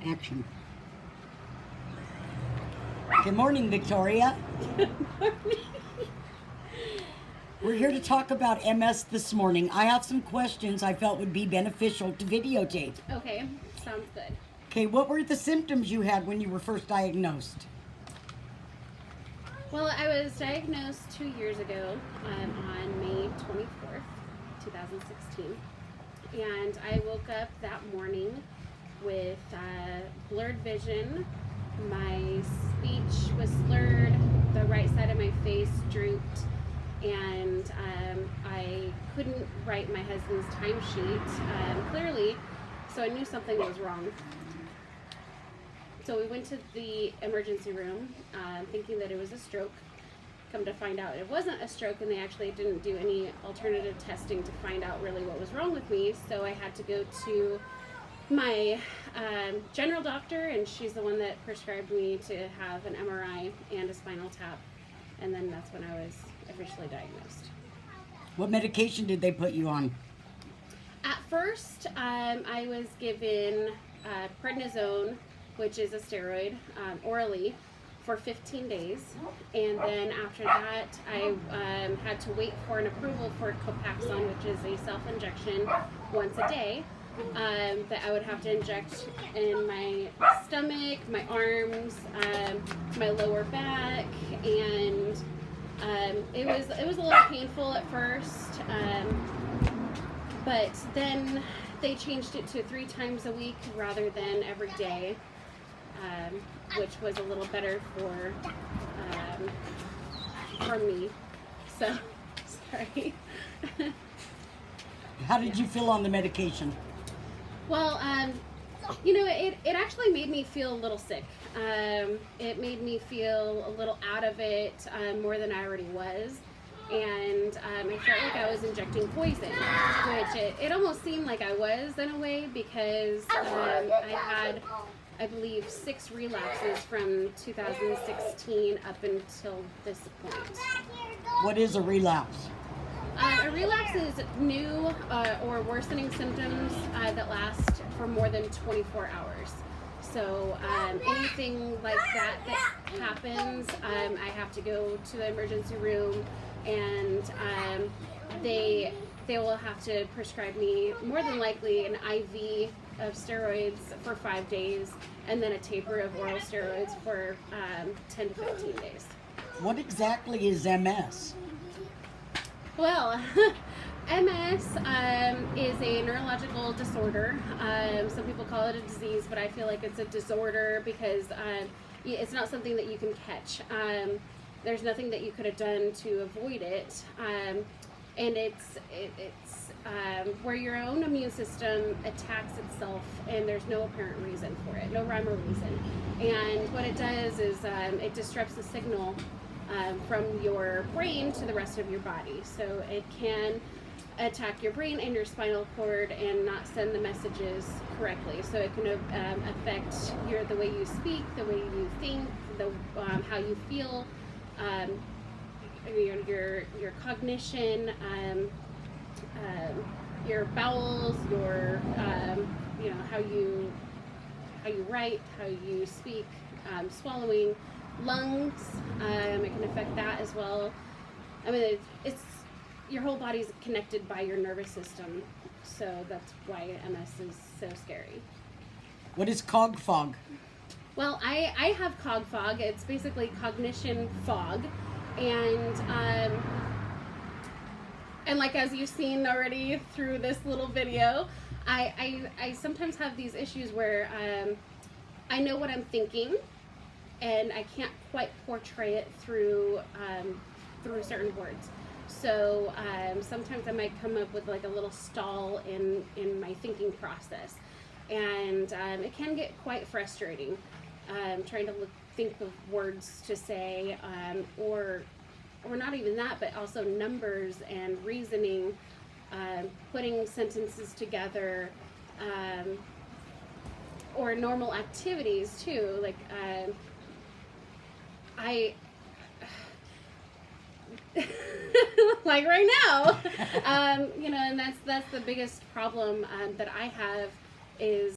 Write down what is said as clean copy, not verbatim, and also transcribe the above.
Action. Good morning, Victoria. Good morning. We're here to talk about MS this morning. I have some questions I felt would be beneficial to videotape. Okay, sounds good. Okay, what were the symptoms you had when you were first diagnosed? Well, I was diagnosed 2 years ago on May 24th, 2016. And I woke up that morning with blurred vision. My speech was slurred, the right side of my face drooped, and I couldn't write my husband's timesheet clearly, so I knew something was wrong. So we went to the emergency room thinking that it was a stroke. Come to find out it wasn't a stroke, and they actually didn't do any alternative testing to find out really what was wrong with me. So I had to go to my general doctor, and she's the one that prescribed me to have an MRI and a spinal tap, and then that's when I was officially diagnosed. What medication did they put you on? At first, I was given prednisone, which is a steroid, orally for 15 days, and then after that I had to wait for an approval for Copaxone, which is a self-injection once a day that I would have to inject in my stomach, my arms, my lower back, and it was a little painful at first, but then they changed it to 3 times a week rather than every day. Which was a little better for me. So, sorry. How did you feel on the medication? Well, you know, it actually made me feel a little sick. It made me feel a little out of it more than I already was. And I felt like I was injecting poison, which it almost seemed like I was in a way, because I had, I believe, 6 relapses from 2016 up until this point. What is a relapse? A relapse is new or worsening symptoms that last for more than 24 hours. So anything like that happens, I have to go to the emergency room, and they will have to prescribe me more than likely an IV of steroids for 5 days, and then a taper of oral steroids for 10 to 15 days. What exactly is MS? Well, MS is a neurological disorder. Some people call it a disease, but I feel like it's a disorder because it's not something that you can catch. There's nothing that you could have done to avoid it. And it's where your own immune system attacks itself, and there's no apparent reason for it, no rhyme or reason. And what it does is it disrupts the signal from your brain to the rest of your body. So it can attack your brain and your spinal cord and not send the messages correctly. So it can affect the way you speak, the way you think, how you feel. Your cognition, your bowels, your how you write, how you speak, swallowing, lungs. It can affect that as well. I mean, it's your whole body's connected by your nervous system, so that's why MS is so scary. What is cog fog? Well, I have cog fog. It's basically cognition fog. And like, as you've seen already through this little video, I sometimes have these issues where I know what I'm thinking, and I can't quite portray it through certain words. So sometimes I might come up with like a little stall in my thinking process, and it can get quite frustrating trying to think of words to say, or not even that, but also numbers and reasoning, putting sentences together, or normal activities too. Like like right now, and that's the biggest problem that I have is